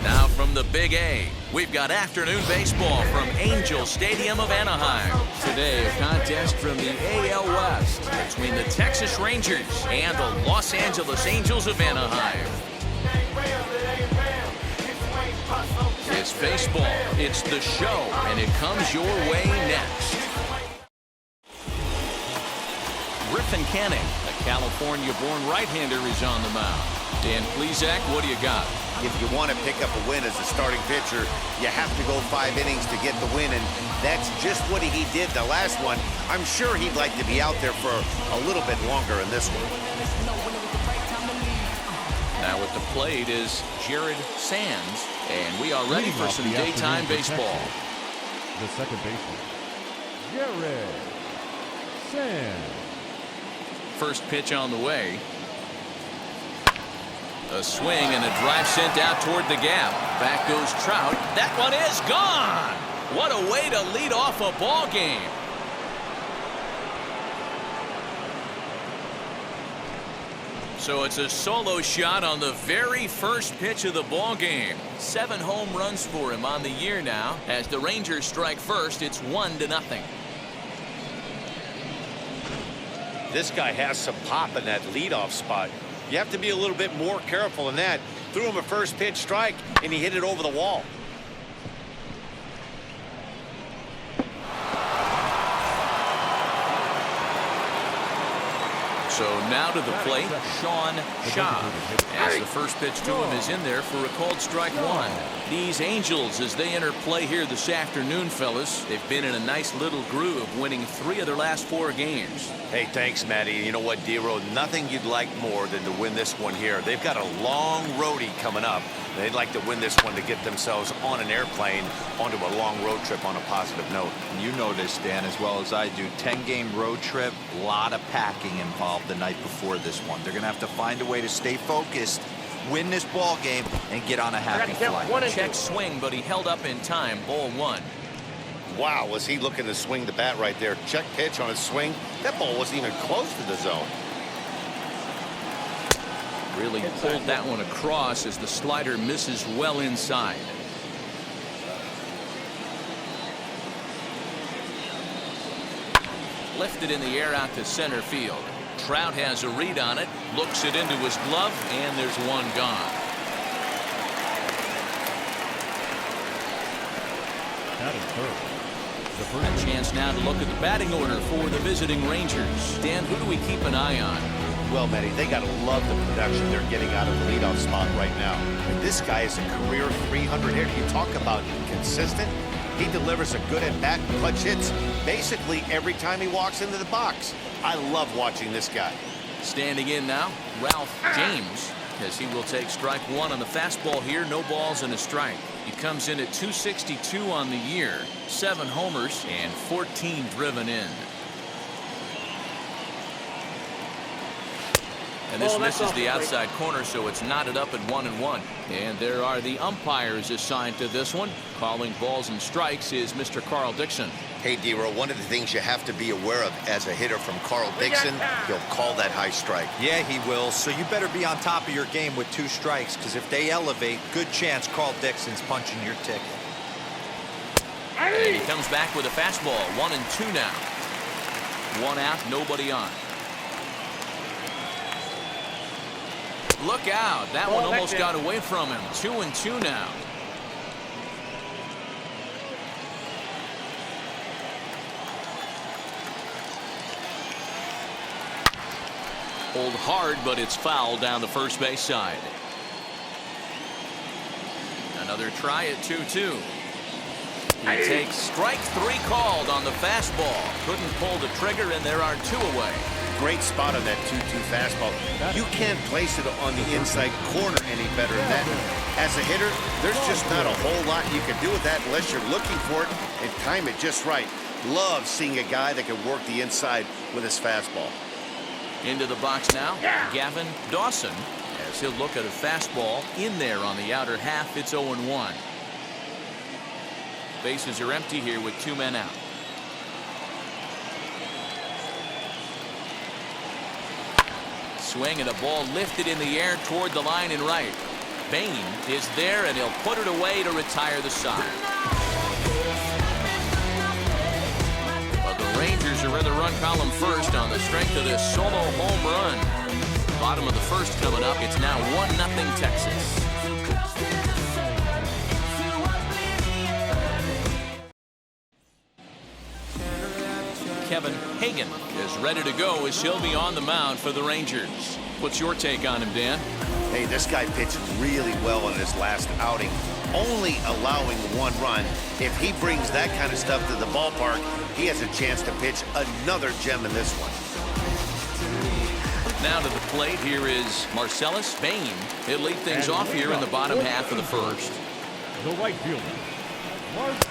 Now from the Big A, we've got afternoon baseball from Angel Stadium of Anaheim. Today, a contest from the AL West between the Texas Rangers and the Los Angeles Angels of Anaheim. It's baseball, it's the show, and it comes your way next. Griffin Canning, a California-born right-hander, is on the mound. Dan Plesac, what do you got? If you want to pick up a win as a starting pitcher, you have to go 5 innings to get the win, and that's just what he did the last one. I'm sure he'd like to be out there for a little bit longer in this one. Now at the plate is Jared Sands, and we are ready for some daytime baseball. The second baseman, Jared Sands. First pitch on the way. A swing and a drive sent out toward the gap. Back goes Trout. That one is gone. What a way to lead off a ball game. So it's a solo shot on the very first pitch of the ball game. 7 home runs for him on the year now. As the Rangers strike first, it's 1-0. This guy has some pop in that leadoff spot. You have to be a little bit more careful than that. Threw him a first pitch strike, and he hit it over the wall. So now to the plate, Sean Shaw. As the first pitch to him is in there for a called strike 1. These Angels, as they enter play here this afternoon, fellas, they've been in a nice little groove, winning 3 of their last 4 games. Hey, thanks, Matty. You know what, D-Row? Nothing you'd like more than to win this one here. They've got a long roadie coming up. They'd like to win this one to get themselves on an airplane onto a long road trip on a positive note. You know this, Dan, as well as I do. 10-game road trip, a lot of packing involved the night before this one. They're going to have to find a way to stay focused, win this ball game, and get on a happy flight. Check swing, but he held up in time. Ball 1. Wow, was he looking to swing the bat right there? Check pitch on his swing. That ball wasn't even close to the zone. Really pulled that one across as the slider misses well inside. Lifted in the air out to center field. Trout has a read on it, looks it into his glove, and there's one gone. That is third. A chance now to look at the batting order for the visiting Rangers. Dan, who do we keep an eye on? Well, Matty, they got to love the production they're getting out of the leadoff spot right now. And this guy is a career 300 hitter. You talk about consistent. He delivers a good at-bat, clutch hits basically every time he walks into the box. I love watching this guy. Standing in now, Ralph James, as he will take strike 1 on the fastball here. No balls and a strike. He comes in at 262 on the year, 7 homers and 14 driven in. And this misses the outside corner, so it's knotted up at 1-1. And there are the umpires assigned to this one. Calling balls and strikes is Mr. Carl Dixon. Hey, D-Row, one of the things you have to be aware of as a hitter from Carl Dixon, he'll call that high strike. Yeah, he will. So you better be on top of your game with 2 strikes, because if they elevate, good chance Carl Dixon's punching your ticket. And he comes back with a fastball. 1-2 now. 1 out, nobody on. Look out. That one almost got away from him. 2-2 now. Pulled hard, but it's foul down the first base side. Another try at 2-2. He takes strike 3 called on the fastball. Couldn't pull the trigger, and there are 2 away. Great spot on that 2-2 fastball. You can't place it on the inside corner any better than that. As a hitter, there's just not a whole lot you can do with that unless you're looking for it and time it just right. Love seeing a guy that can work the inside with his fastball. Into the box now, Gavin Dawson, as he'll look at a fastball in there on the outer half. It's 0-1. Bases are empty here with 2 men out. Swing and a ball lifted in the air toward the line and right. Bain is there, and he'll put it away to retire the side. But the Rangers are in the run column first on the strength of this solo home run. Bottom of the first coming up. It's now 1-0 Texas. Kevin Hagan is ready to go as he'll be on the mound for the Rangers. What's your take on him, Dan? Hey, this guy pitched really well in his last outing, only allowing 1 run. If he brings that kind of stuff to the ballpark, he has a chance to pitch another gem in this one. Now to the plate, here is Marcellus Bain. He'll lead things off here in the bottom half of the first. The right fielder.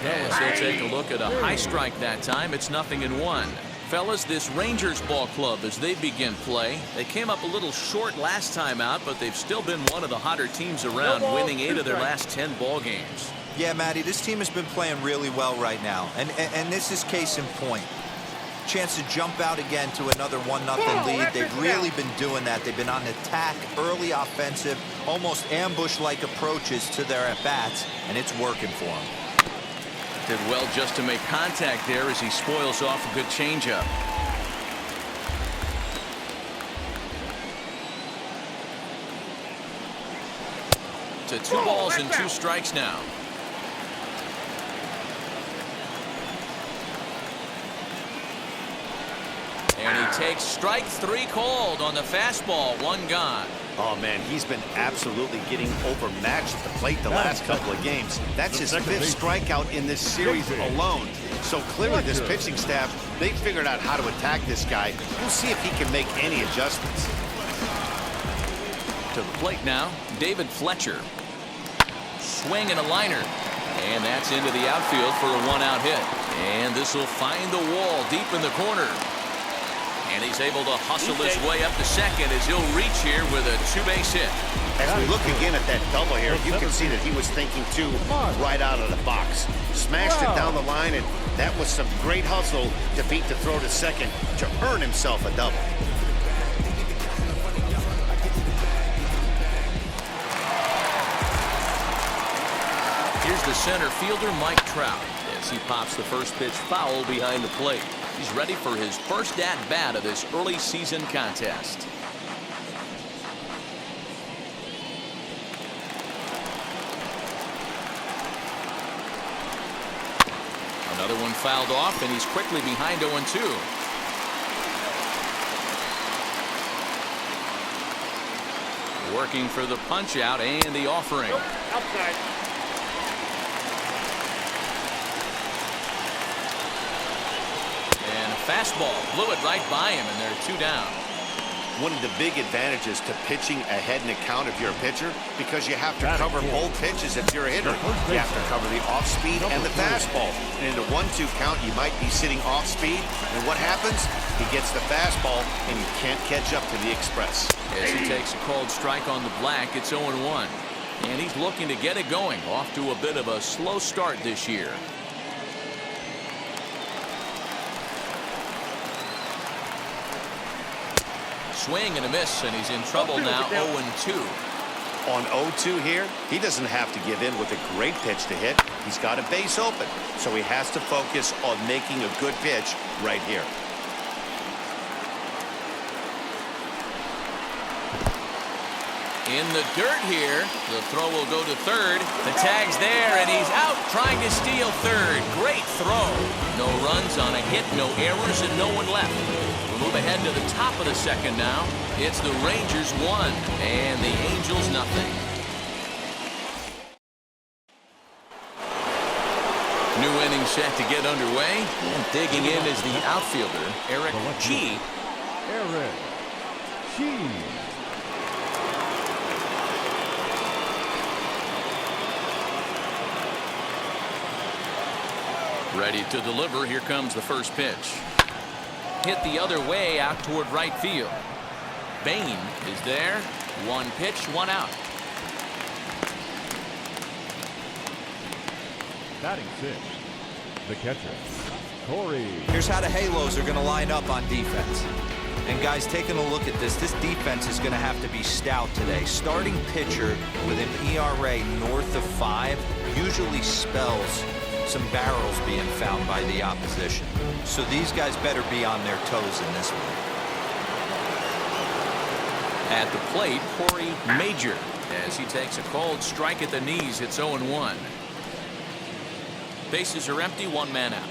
As he'll take a look at a high strike that time, it's 0-1. Fellas, this Rangers ball club, as they begin play, they came up a little short last time out, but they've still been one of the hotter teams around, winning 8 of their last 10 ball games. Yeah, Matty, this team has been playing really well right now, and this is case in point. Chance to jump out again to another 1-0 lead. They've really been doing that. They've been on attack, early offensive, almost ambush-like approaches to their at-bats, and it's working for them. Did well just to make contact there as he spoils off a good changeup. To 2 balls and 2 strikes now. And he takes strike 3 called on the fastball. 1 gone. Oh, man, he's been absolutely getting overmatched at the plate the last couple of games. That's his 5th strikeout in this series alone. So clearly this pitching staff, they figured out how to attack this guy. We'll see if he can make any adjustments. To the plate now, David Fletcher. Swing and a liner. And that's into the outfield for a 1-out hit. And this will find the wall deep in the corner. And he's able to hustle his way up to second as he'll reach here with a 2-base hit. As we look again at that double here, you can see that he was thinking too right out of the box. Smashed it down the line, and that was some great hustle to beat the throw to second to earn himself a double. Here's the center fielder, Mike Trout, as he pops the first pitch foul behind the plate. He's ready for his first at-bat of this early season contest. Another one fouled off, and he's quickly behind 0-2. Working for the punch out and the offering. Outside. Fastball blew it right by him, and they're 2 down. One of the big advantages to pitching ahead in a count if you're a pitcher, because you have to cover both pitches if you're a hitter. You have to cover the off-speed and the fastball. And in a 1-2 count, you might be sitting off-speed, and what happens? He gets the fastball, and you can't catch up to the express. As he takes a called strike on the black, it's 0-1. And he's looking to get it going, off to a bit of a slow start this year. Swing and a miss, and he's in trouble now. 0-2. On 0-2 here, he doesn't have to give in with a great pitch to hit. He's got a base open, so he has to focus on making a good pitch right here. In the dirt here, the throw will go to third. The tag's there, and he's out trying to steal third. Great throw. No runs on a hit, no errors, and no one left. We'll move ahead to the top of the second now. It's the Rangers 1 and the Angels 0. New inning set to get underway. And digging in is the outfielder, Eric G. Eric G. Ready to deliver. Here comes the first pitch. Hit the other way out toward right field. Bain is there. 1 pitch, 1 out. Batting 6, the catcher, Corey. Here's how the Halos are going to line up on defense. And guys, taking a look at this defense is going to have to be stout today. Starting pitcher with an ERA north of 5 usually spells some barrels being found by the opposition. So these guys better be on their toes in this one. At the plate, Corey Major, as he takes a called strike at the knees. It's 0-1. Bases are empty, one man out.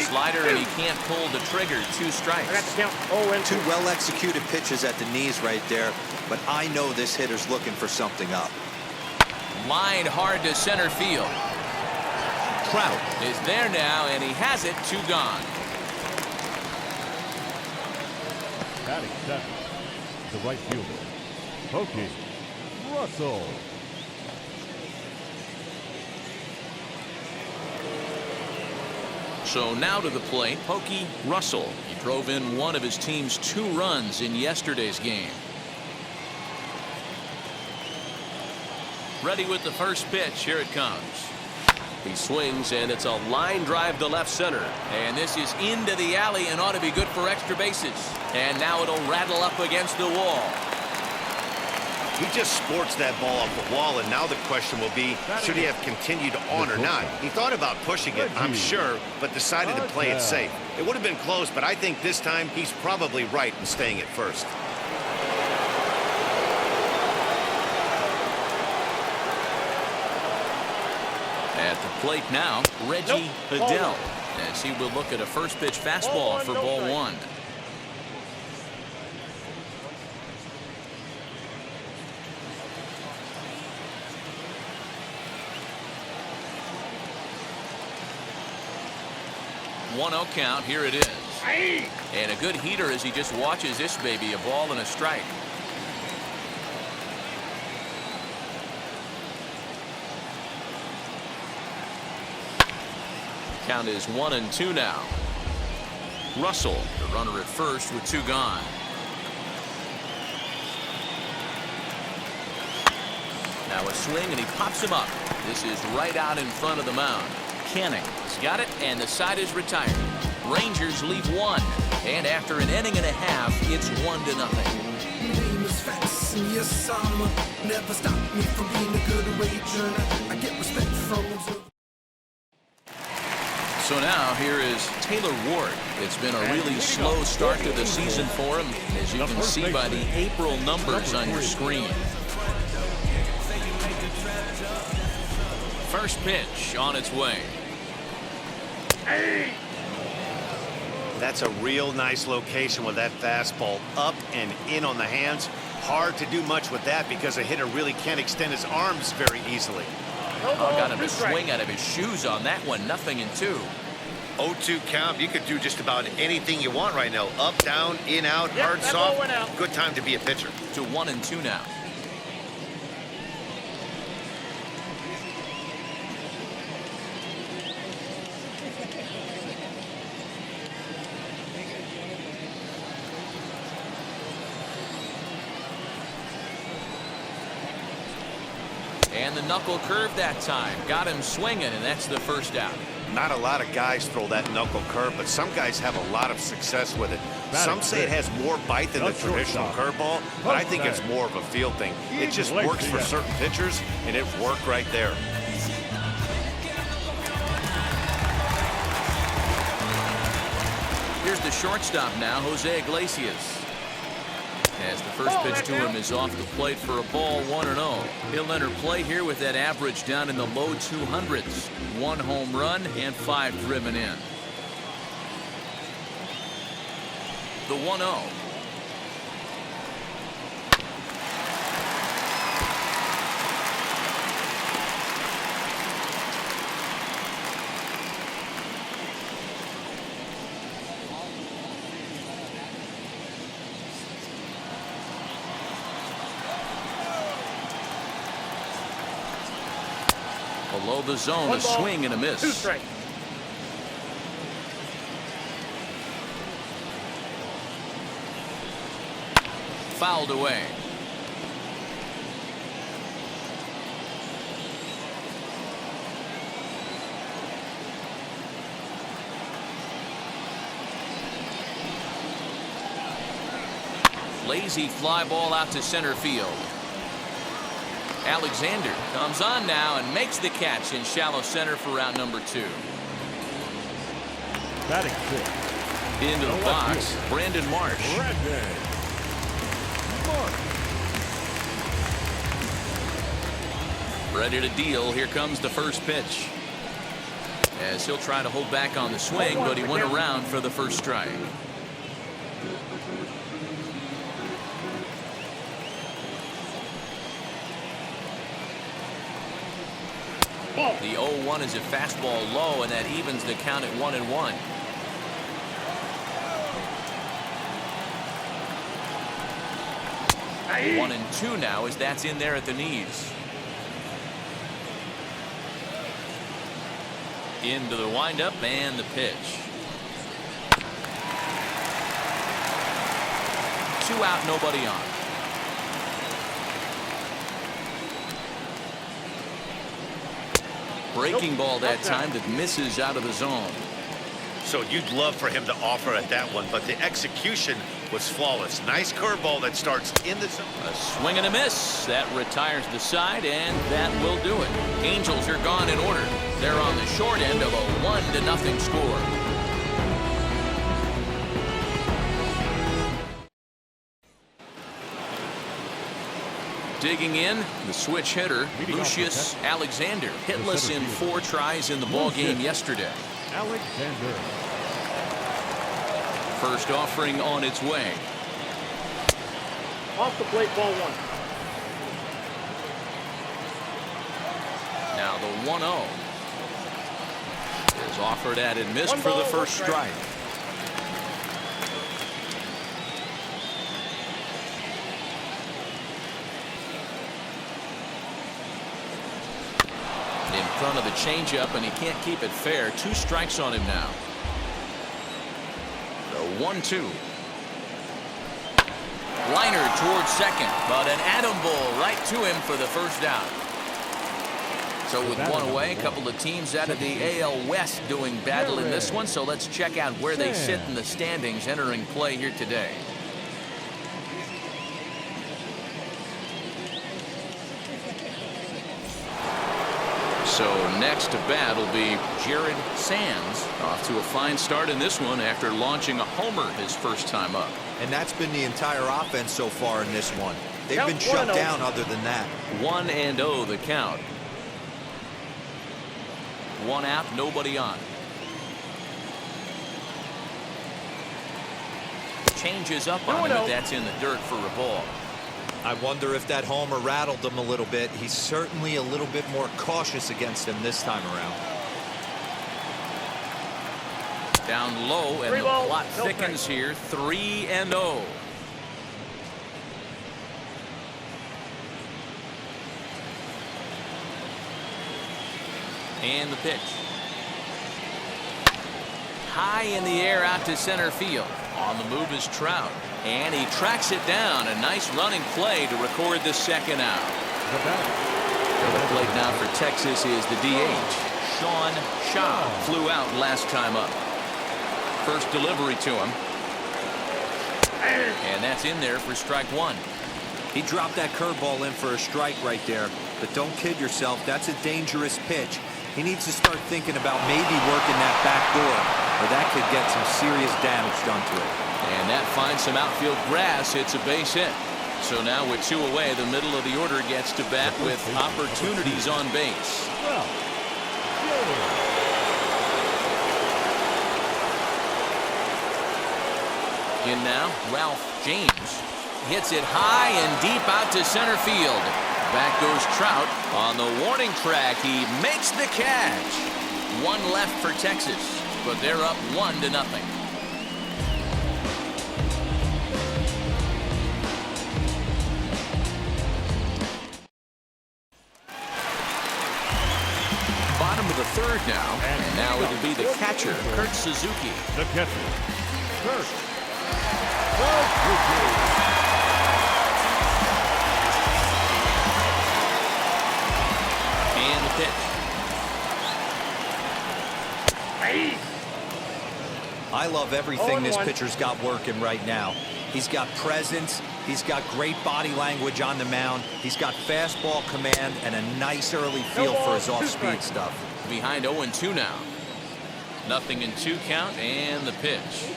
Slider, and he can't pull the trigger. 2 strikes. I got the count. 0-2. 2 well-executed pitches at the knees right there, but I know this hitter's looking for something up. Lined hard to center field. Trout is there now, and he has it. 2 gone. Batting 7, the right fielder, Pokey Russell. So now to the plate, Pokey Russell. He drove in one of his team's 2 runs in yesterday's game. Ready with the first pitch. Here it comes. He swings, and it's a line drive to left center. And this is into the alley and ought to be good for extra bases. And now it'll rattle up against the wall. He just sports that ball off the wall, and now the question will be, should he have continued on or not? He thought about pushing it, I'm sure, but decided to play it safe. It would have been close, but I think this time he's probably right in staying at first. At the plate now, Reggie Adele, as he will look at a first pitch fastball for ball 1. One-0 count. Here it is. And a good heater as he just watches this baby. A ball and a strike. Count is 1-2 now. Russell, the runner at first with 2 gone. Now a swing, and he pops him up. This is right out in front of the mound. Canning has got it, and the side is retired. Rangers leave 1, and after an inning and a half, it's 1-0. Never stop me from being a good wager. I get respect from So now here is Taylor Ward. It's been a really slow start to the season for him, as you can see by the April numbers on your screen. First pitch on its way. That's a real nice location with that fastball up and in on the hands. Hard to do much with that because a hitter really can't extend his arms very easily. Got him to swing out of his shoes on that one. 0-2. 0-2 count. You could do just about anything you want right now. Up, down, in, out, hard, soft. Good time to be a pitcher. To 1-2 now. And the knuckle curve that time. Got him swinging, and that's the first out. Not a lot of guys throw that knuckle curve, but some guys have a lot of success with it. Some say it has more bite than the traditional curveball, but I think it's more of a feel thing. It just works for certain pitchers, and it worked right there. Here's the shortstop now, Jose Iglesias. As the first pitch to him is off the plate for a ball. 1-0. He'll enter play here with that average down in the low 200s. 1 home run and 5 driven in. The 1-0. Below the zone, a swing and a miss. 2 strikes. Fouled away. Lazy fly ball out to center field. Alexander comes on now and makes the catch in shallow center for out number 2. Batting fifth. Into the box, Brandon Marsh. Brandon Marsh. Ready to deal. Here comes the first pitch. As he'll try to hold back on the swing, but he went around for the first strike. The 0-1 is a fastball low, and that evens the count at 1-1. Hey. 1-2 now as that's in there at the knees. Into the windup and the pitch. 2 out, nobody on. Breaking ball that time that misses out of the zone. So you'd love for him to offer at that one, but the execution was flawless. Nice curveball that starts in the zone. A swing and a miss. That retires the side, and that will do it. Angels are gone in order. They're on the short end of a 1-0 score. Digging in, the switch hitter, Lucius Alexander, hitless in 4 tries in the ball game yesterday. Alexander. First offering on its way. Off the plate, ball 1. Now the 1-0 is offered at and missed for the first strike. In front of the changeup, and he can't keep it fair. 2 strikes on him now. The 1-2. Liner towards second, but an atom ball right to him for the first down. So with 1 away, a couple of teams out of the AL West doing battle in this one. So let's check out where they sit in the standings entering play here today. So next to bat will be Jared Sands, off to a fine start in this one after launching a homer his first time up. And that's been the entire offense so far in this one. They've been shut down other than that. 1-0 the count. 1 out, nobody on. Changes up on him, but that's in the dirt for a ball. I wonder if that homer rattled him a little bit. He's certainly a little bit more cautious against him this time around. Down low, and the plot thickens here. 3-0. And the pitch. High in the air out to center field. On the move is Trout. And he tracks it down. A nice running play to record the second out. The plate now for Texas is the DH. Sean Shaw flew out last time up. First delivery to him. And that's in there for strike 1. He dropped that curveball in for a strike right there. But don't kid yourself, that's a dangerous pitch. He needs to start thinking about maybe working that back door, or that could get some serious damage done to it. And that finds some outfield grass. It's a base hit. So now with 2 away, the middle of the order gets to bat with opportunities on base. In now, Ralph James hits it high and deep out to center field. Back goes Trout on the warning track. He makes the catch. 1 left for Texas, but they're up 1-0. Bottom of the 3rd now, and now it'll be the catcher, Kurt Suzuki. The catcher, Kurt Suzuki. And the pitch. I love everything this pitcher's got working right now. He's got presence. He's got great body language on the mound. He's got fastball command and a nice early feel for his off-speed stuff. Behind 0-2 now. 0-2 count and the pitch.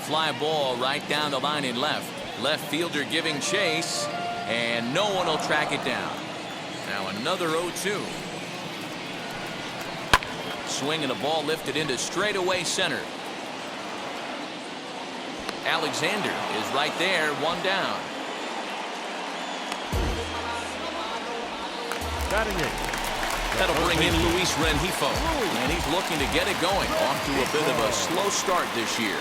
Fly ball right down the line in left. Left fielder giving chase, and no one will track it down. Now another 0-2. Swing and a ball lifted into straightaway center. Alexander is right there, one down. Batting it. That'll bring in Luis Rengifo, and he's looking to get it going. Off to a bit of a slow start this year.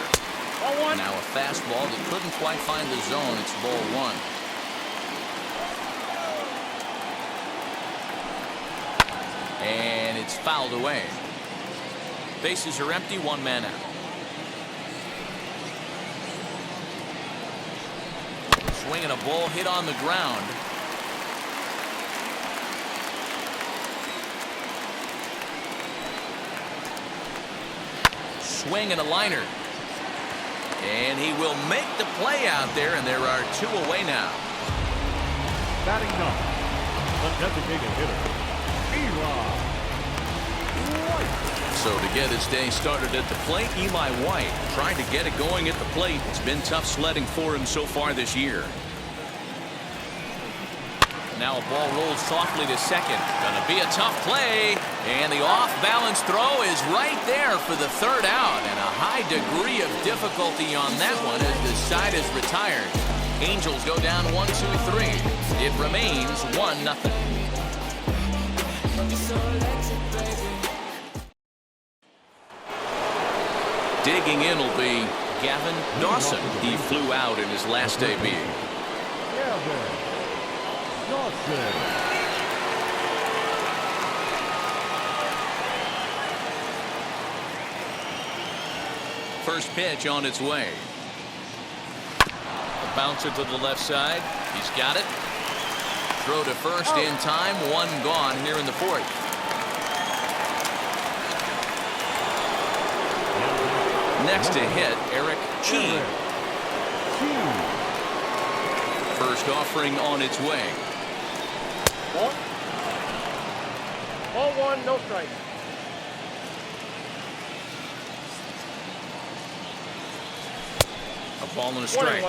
Now a fastball that couldn't quite find the zone. It's ball one. And it's fouled away. Bases are empty, one man out. Swinging a ball hit on the ground. Swing and a liner. And he will make the play out there, and there are two away now. Batting ninth. The designated hitter, Eli White. So to get his day started at the plate, Eli White trying to get it going at the plate. It's been tough sledding for him so far this year. Now a ball rolls softly to second. Gonna be a tough play, and the off-balance throw is right there for the third out, and a high degree of difficulty on that one as the side is retired. Angels go down 1-2-3. It remains 1-0. Digging in will be Gavin Dawson. He flew out in his last debut. Gavin Dawson. First pitch on its way. A bouncer to the left side. He's got it. Throw to first in time. One gone here in the fourth. Next to hit, Eric Chee. First offering on its way. Ball one, no strike. A ball and a strike.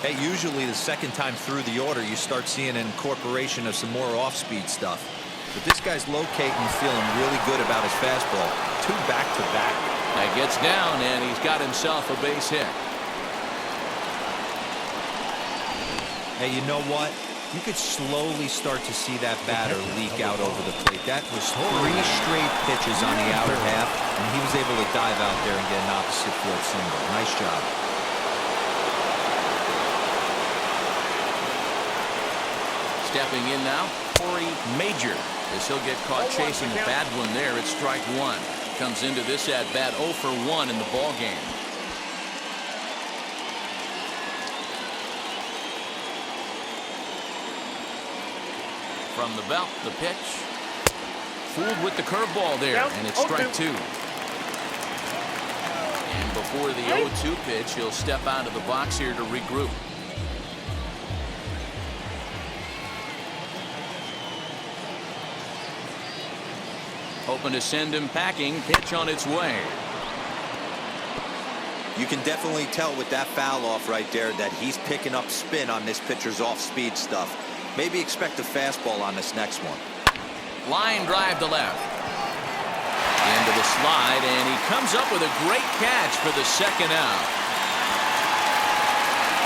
Hey, usually the second time through the order, you start seeing an incorporation of some more off-speed stuff. But this guy's locating, feeling really good about his fastball. Two back-to-back. That gets down, and he's got himself a base hit. Hey, you know what? You could slowly start to see that batter leak out over the plate. That was 3 straight pitches on the outer half, and he was able to dive out there and get an opposite field single. Nice job. Stepping in now, Corey Major, as he'll get caught chasing a bad one there at strike one. Comes into this at-bat 0 for 1 in the ball game. From the belt, the pitch. Fooled with the curveball there, and it's strike 2. And before the 0-2 pitch, he'll step out of the box here to regroup. Hoping to send him packing. Pitch on its way. You can definitely tell with that foul off right there that he's picking up spin on this pitcher's off-speed stuff. Maybe expect a fastball on this next one. Line drive to left. Into the slide, and he comes up with a great catch for the second out.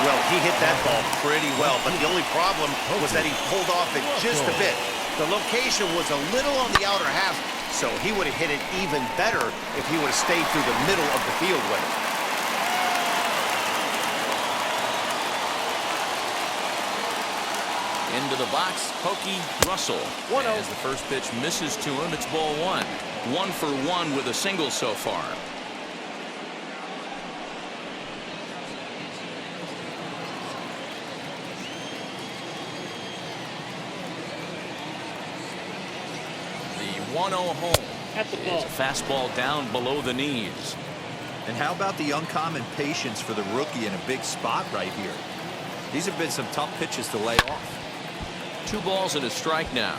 Well, he hit that ball pretty well, but the only problem was that he pulled off it just a bit. The location was a little on the outer half, so he would have hit it even better if he would have stayed through the middle of the field with it. Into the box, Pokey Russell. As the first pitch misses to him, it's ball one. 1 for 1 with a single so far. The 1-0 home. It's a fastball down below the knees. And how about the uncommon patience for the rookie in a big spot right here? These have been some tough pitches to lay off. 2 balls and a strike now.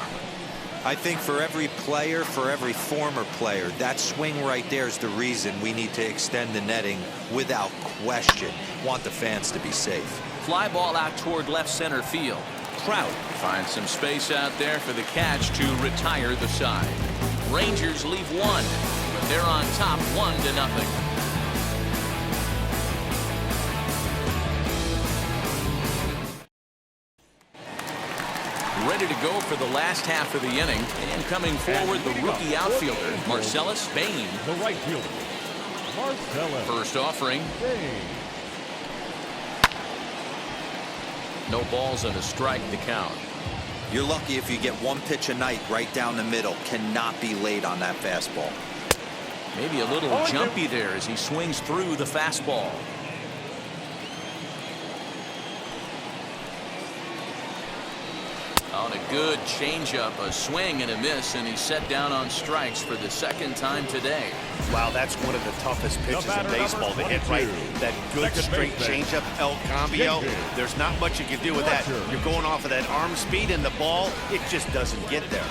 I think for every player, for every former player, that swing right there is the reason we need to extend the netting without question. Want the fans to be safe. Fly ball out toward left center field. Trout finds some space out there for the catch to retire the side. Rangers leave 1, but they're on top 1-0. Ready to go for the last half of the inning, and coming forward the rookie outfielder Marcellus Bain. The right fielder, Marcellus. First offering. Bain. No balls and a strike to count. You're lucky if you get 1 pitch a night right down the middle. Cannot be late on that fastball. Maybe a little jumpy there as he swings through the fastball. On a good changeup, a swing and a miss, and he's set down on strikes for the 2nd time today. Wow, that's one of the toughest pitches in baseball to hit, right? That good straight changeup, El Cambio. There's not much you can do with that. You're going off of that arm speed, and the ball, it just doesn't get there.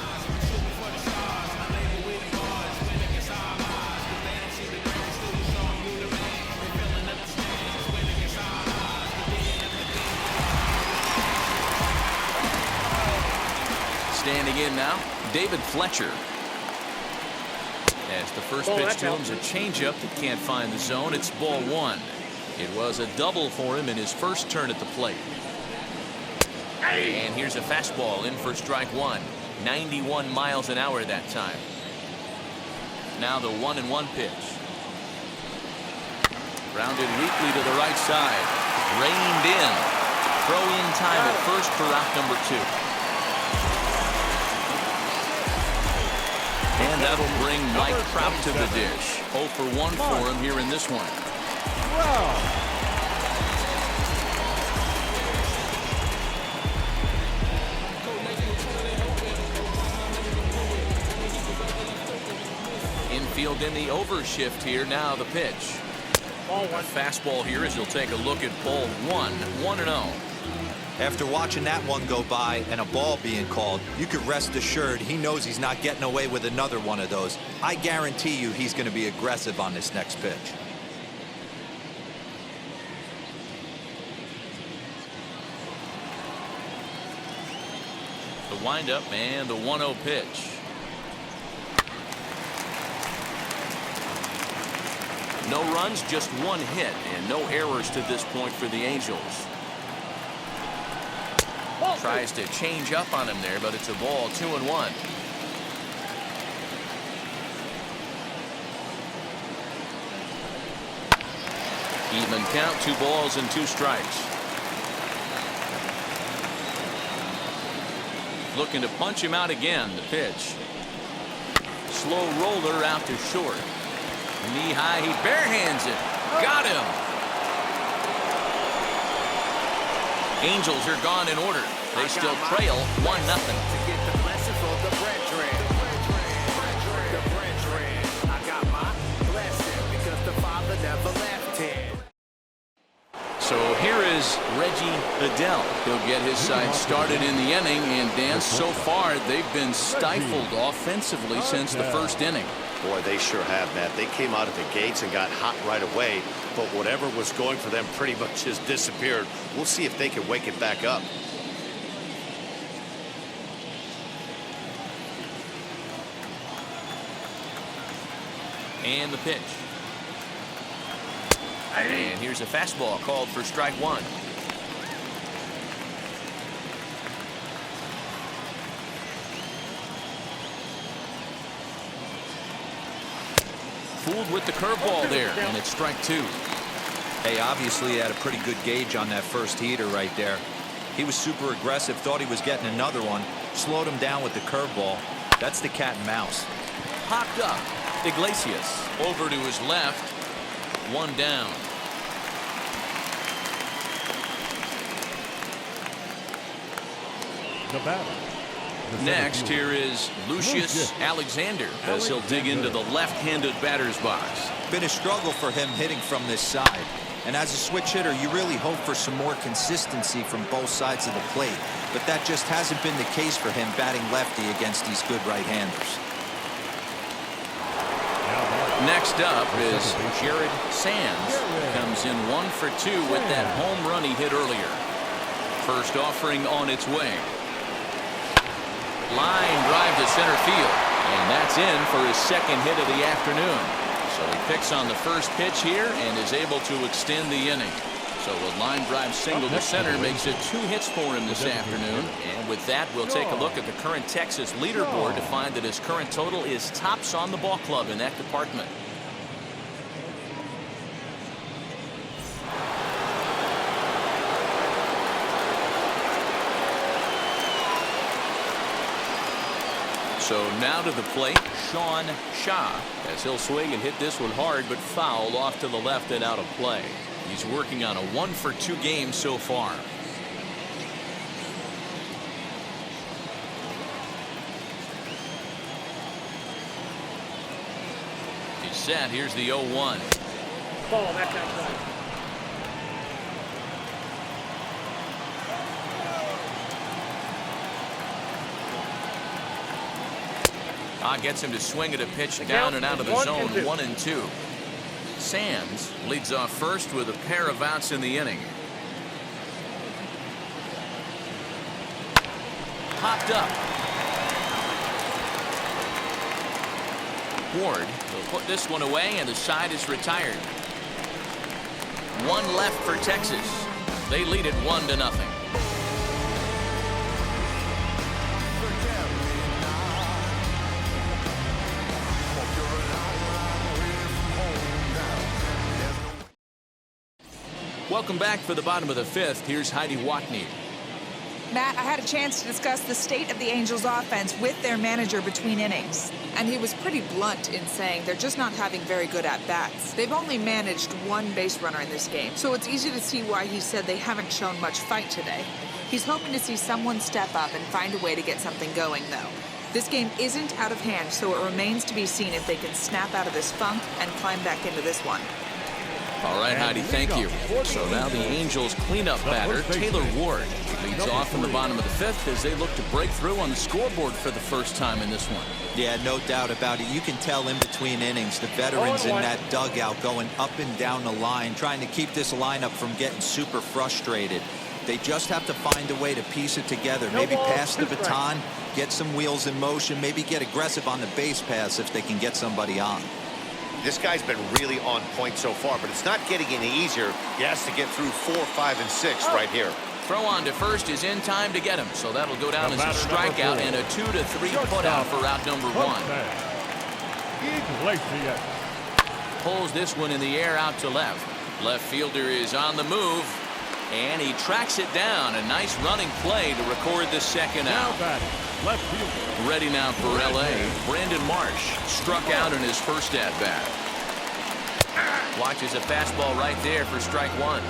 Standing in now, David Fletcher. As the first pitch to him is a changeup that can't find the zone. It's ball 1. It was a double for him in his first turn at the plate. And here's a fastball in for strike 1. 91 miles an hour that time. Now the 1-1 pitch. Grounded weakly to the right side. Reined in. Throw in time at first for out number 2. And that'll bring Mike Trout to the dish. 0 for 1 for him here in this one. Wow. Infield in the overshift here. Now the pitch. A fastball here as you'll take a look at ball 1. 1-0. After watching that one go by and a ball being called, you could rest assured he knows he's not getting away with another one of those. I guarantee you he's going to be aggressive on this next pitch. The windup and the 1-0 pitch. No runs, just 1 hit, and no errors to this point for the Angels. Tries to change up on him there, but it's a ball. 2-1. Even count, 2 balls and 2 strikes. Looking to punch him out again. The pitch. Slow roller out to short. Knee high, he barehands it. Got him. Angels are gone in order. They still trail 1-0. So here is Reggie Adele. He'll get his side started in the inning, and Dan, so far they've been stifled offensively since the first inning. Boy, they sure have, Matt. They came out of the gates and got hot right away, but whatever was going for them pretty much just disappeared. We'll see if they can wake it back up. And the pitch. And here's a fastball called for strike 1. Fooled with the curveball there, and it's strike 2. Hey, obviously he had a pretty good gauge on that first heater right there. He was super aggressive, thought he was getting another one, slowed him down with the curveball. That's the cat and mouse. Popped up. Iglesias over to his left. 1 down. The batter. Next, here is Lucius Alexander as he'll dig into the left-handed batter's box. Been a struggle for him hitting from this side. And as a switch hitter, you really hope for some more consistency from both sides of the plate. But that just hasn't been the case for him batting lefty against these good right-handers. Next up is Jared Sands. Comes in 1 for 2 with that home run he hit earlier. First offering on its way. Line drive to center field. And that's in for his second hit of the afternoon. So he picks on the first pitch here and is able to extend the inning. So a line drive single to center makes it 2 hits for him this afternoon. And with that, we'll take a look at the current Texas leaderboard to find that his current total is tops on the ball club in that department. So now to the plate, Sean Shaw, as he'll swing and hit this one hard, but foul off to the left and out of play. He's working on a 1 for 2 game so far. He's set. Here's the 0-1. Ball, that's outside. Gets him to swing at a pitch down and out of the zone, 1-2. Sands leads off first with a pair of outs in the inning. Popped up. Ward will put this one away, and the side is retired. 1 left for Texas. They lead it 1-0. Welcome back for the bottom of the 5th. Here's Heidi Watney. Matt, I had a chance to discuss the state of the Angels offense with their manager between innings. And he was pretty blunt in saying they're just not having very good at-bats. They've only managed 1 base runner in this game, so it's easy to see why he said they haven't shown much fight today. He's hoping to see someone step up and find a way to get something going, though. This game isn't out of hand, so it remains to be seen if they can snap out of this funk and climb back into this one. All right, Heidi, thank you. So now the Angels cleanup batter, Taylor Ward, leads off in the bottom of the 5th as they look to break through on the scoreboard for the first time in this one. Yeah, no doubt about it. You can tell in between innings, the veterans in that dugout going up and down the line, trying to keep this lineup from getting super frustrated. They just have to find a way to piece it together. Maybe pass the baton, get some wheels in motion, maybe get aggressive on the base pass if they can get somebody on. This guy's been really on point so far, but it's not getting any easier. He has to get through 4, 5, and 6 right here. Throw on to first is in time to get him, so that'll go down as a strikeout and a 2-3 putout for out number 1. Pulls this one in the air out to left. Left fielder is on the move, and he tracks it down. A nice running play to record the second out. Left fielder. Ready now for LA. Brandon Marsh struck out in his first at-bat. Watches a fastball right there for strike 1.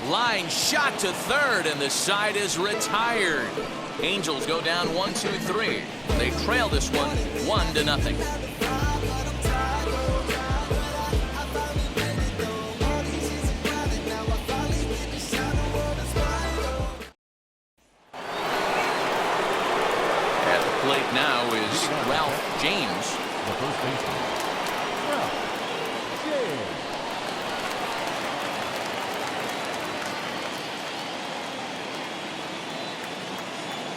Line shot to third, and the side is retired. Angels go down 1-2-3. They trail this one 1-0. Plate now is Ralph James. The first baseman. Ralph James.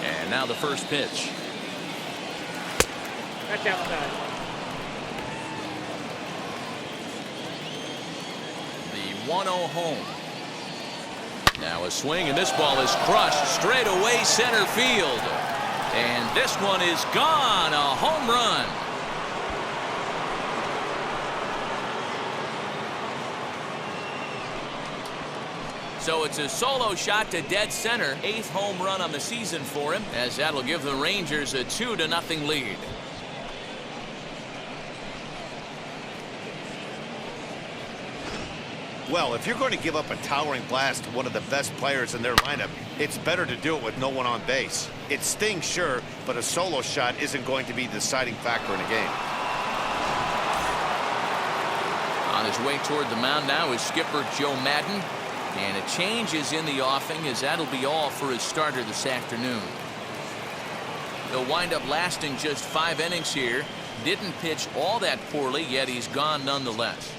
And now the first pitch. That's outside. The 1-0 home. Now a swing, and this ball is crushed straight away center field. And this one is gone, a home run. So it's a solo shot to dead center, 8th home run on the season for him, as that'll give the Rangers a 2-0 lead. Well, if you're going to give up a towering blast to one of the best players in their lineup, it's better to do it with no one on base. It stings, sure, but a solo shot isn't going to be the deciding factor in a game. On his way toward the mound now is skipper Joe Madden. And a change is in the offing, as that'll be all for his starter this afternoon. He'll wind up lasting just 5 innings here. Didn't pitch all that poorly, yet he's gone nonetheless.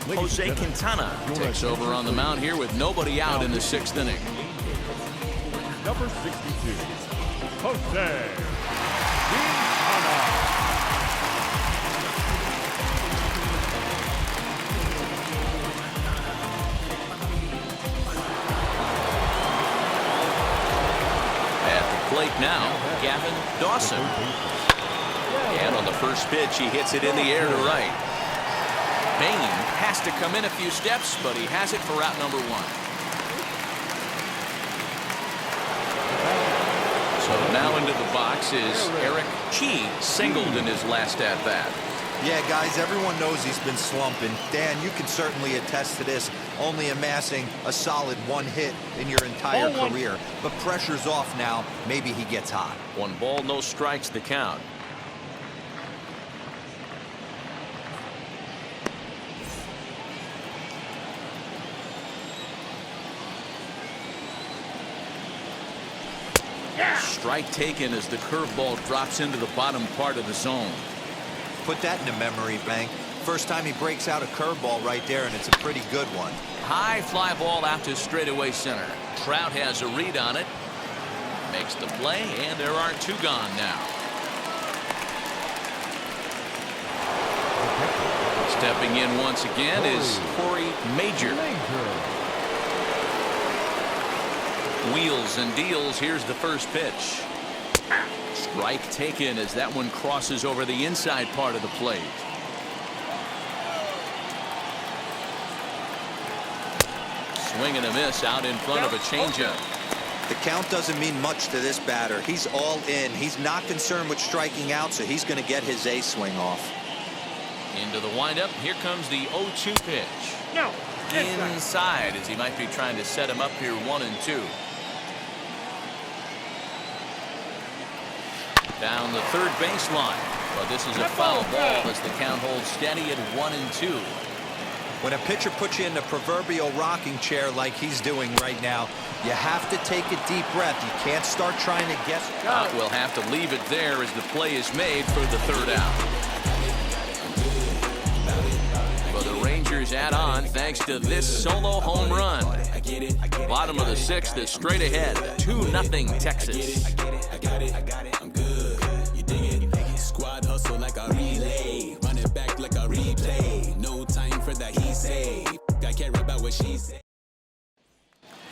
Jose Quintana takes over on the mound here with nobody out in the 6th inning. Number 62, Jose Quintana. Plate now, Gavin Dawson. And on the first pitch, he hits it in the air to right. Bain has to come in a few steps, but he has it for out number 1. So now into the box is Eric Chi, singled in his last at-bat. Yeah, guys, everyone knows he's been slumping. Dan, you can certainly attest to this, only amassing a solid 1 hit in your entire career. But pressure's off now. Maybe he gets hot. 1 ball, no strikes, the count. Strike taken as the curveball drops into the bottom part of the zone. Put that in a memory bank. First time he breaks out a curveball right there, and it's a pretty good one. High fly ball out to straightaway center. Trout has a read on it. Makes the play, and there are 2 gone now. Stepping in once again is Corey Major. Wheels and deals. Here's the first pitch. Strike taken as that one crosses over the inside part of the plate. Swing and a miss out in front of a changeup. The count doesn't mean much to this batter. He's all in. He's not concerned with striking out, so he's going to get his A swing off. Into the windup. Here comes the 0-2 pitch. No. Inside, as he might be trying to set him up here 1-2. Down the third baseline. But this is a foul ball as the count holds steady at 1-2. When a pitcher puts you in the proverbial rocking chair like he's doing right now, you have to take a deep breath. You can't start trying to guess. We'll have to leave it there as the play is made for the 3rd out. But the Rangers add on thanks to this solo home run. Bottom of the 6th is straight ahead. 2-0 Texas. I'm good. You dig it? Squad hustle like a relay. Run it back like a replay. No time for that he say. I care about what she say.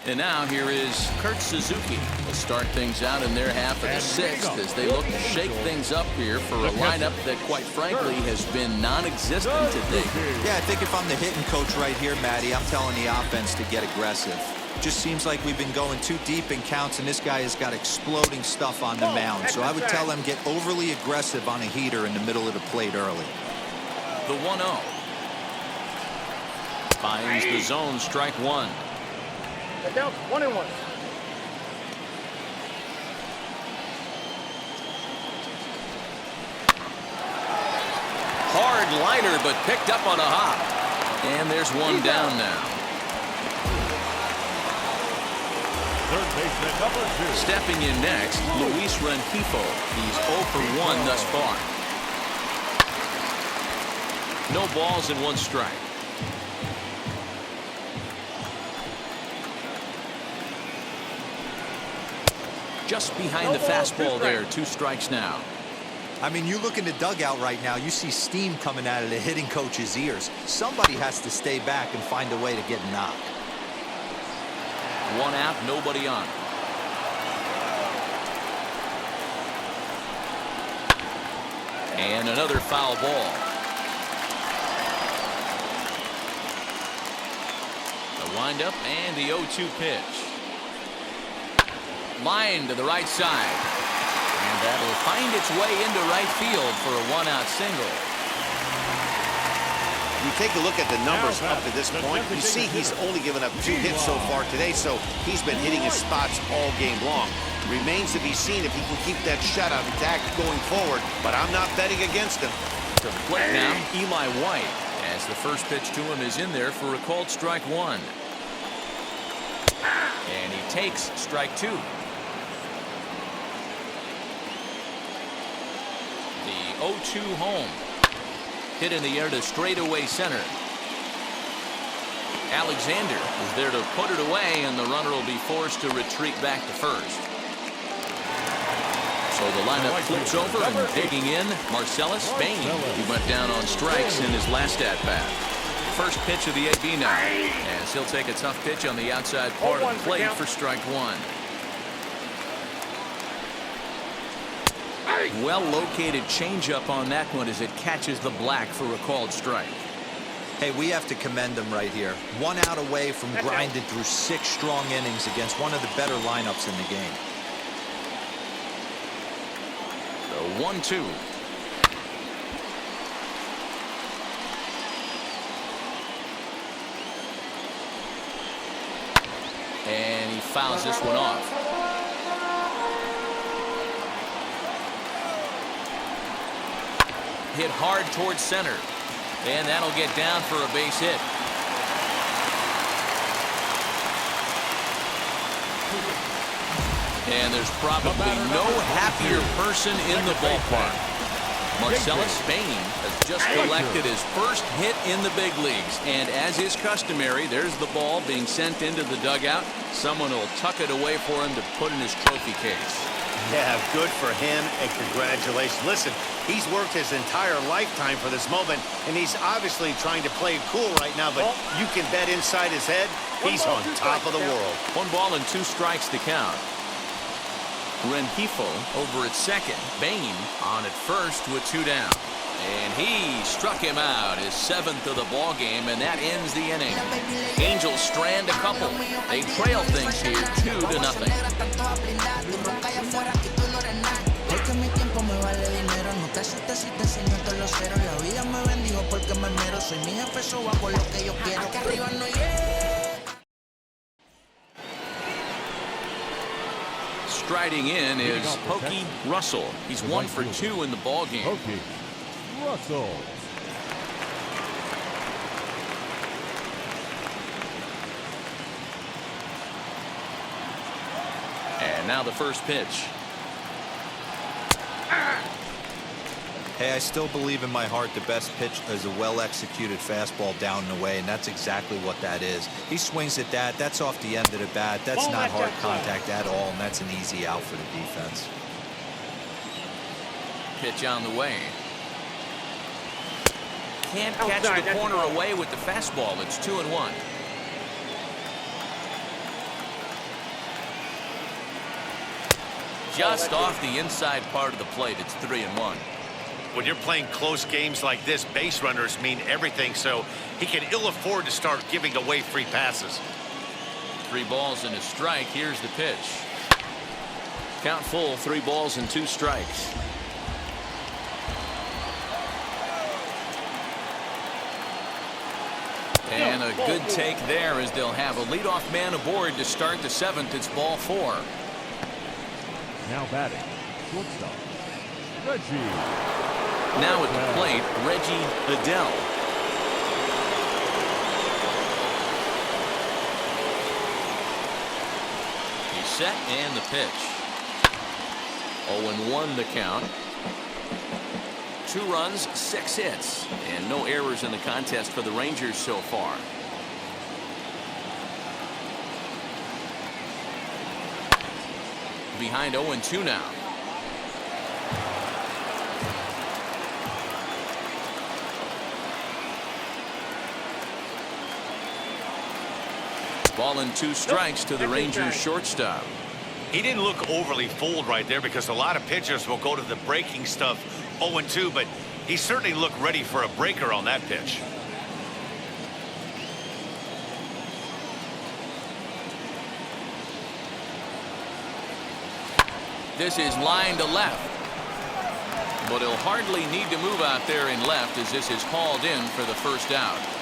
And now here is Kurt Suzuki. Will start things out in their half of the 6th as they look to shake things up here for a lineup that, quite frankly, has been non-existent today. Yeah, I think if I'm the hitting coach right here, Matty, I'm telling the offense to get aggressive. Just seems like we've been going too deep in counts, and this guy has got exploding stuff on the mound. So I would tell them get overly aggressive on a heater in the middle of the plate early. The 1-0. Finds the zone, strike 1. Down 1-1. Hard liner, but picked up on a hop. And there's 1 down now. Third baseman number 2. Stepping in next, Luis Rengifo. He's 0 for 1 thus far. No balls and 1 strike. Just behind the fastball there. 2 strikes now. I mean, you look in the dugout right now, you see steam coming out of the hitting coach's ears. Somebody has to stay back and find a way to get knocked. 1 out, nobody on. And another foul ball. The windup and the 0-2 pitch. Line to the right side. And that'll find its way into right field for a 1-out single. You take a look at the numbers up to this point. You see he's only given up 2 hits so far today, so he's been hitting his spots all game long. Remains to be seen if he can keep that shutout intact going forward, but I'm not betting against him. To the plate now, Eli White, as the first pitch to him is in there for a called strike 1. And he takes strike 2. The 0-2 home. Hit in the air to straightaway center. Alexander is there to put it away, and the runner will be forced to retreat back to first. So the lineup flips over, and digging in, Marcellus Bain. He went down on strikes in his last at-bat. First pitch of the AB now, as he'll take a tough pitch on the outside part of the plate for strike 1. Well-located changeup on that one as it catches the black for a called strike. Hey, we have to commend him right here. 1 out away from grinding through 6 strong innings against one of the better lineups in the game. The 1-2. And he fouls this one off. Hit hard towards center, and that'll get down for a base hit. And there's probably no happier person in the ballpark. Marcellus Bain has just collected his first hit in the big leagues, and as is customary, there's the ball being sent into the dugout. Someone will tuck it away for him to put in his trophy case. Yeah, good for him, and congratulations. Listen, he's worked his entire lifetime for this moment, and he's obviously trying to play it cool right now, but you can bet inside his head, he's on top of the world. 1 ball and 2 strikes to count. Rengifo over at second. Bain on at first with 2 down. And he struck him out, his 7th of the ball game, and that ends the inning. Angels strand a couple. They trail things here 2-0. Striding in is Pokey Russell. He's 1 for 2 in the ball game. Pokey Russell. And now the first pitch. Hey, I still believe in my heart the best pitch is a well-executed fastball down and away, and that's exactly what that is. He swings at that. That's off the end of the bat. That's not hard contact at all, and that's an easy out for the defense. Pitch on the way. Can't catch the corner away with the fastball. It's 2-1. Just off the inside part of the plate. It's 3-1. When you're playing close games like this, base runners mean everything, so he can ill afford to start giving away free passes. 3 balls and a strike. Here's the pitch. Count full, 3 balls and 2 strikes. And a good take there as they'll have a leadoff man aboard to start the 7th. It's ball 4. Now batting, shortstop, Reggie. Now at the plate, Reggie Adele. He's set and the pitch. 0-1 the count. 2 runs, 6 hits, and no errors in the contest for the Rangers so far. Behind 0-2 now. Ball and 2 strikes to the Rangers shortstop. He didn't look overly fooled right there because a lot of pitchers will go to the breaking stuff 0-2, but he certainly looked ready for a breaker on that pitch. This is line to left. But he'll hardly need to move out there in left as this is hauled in for the first out.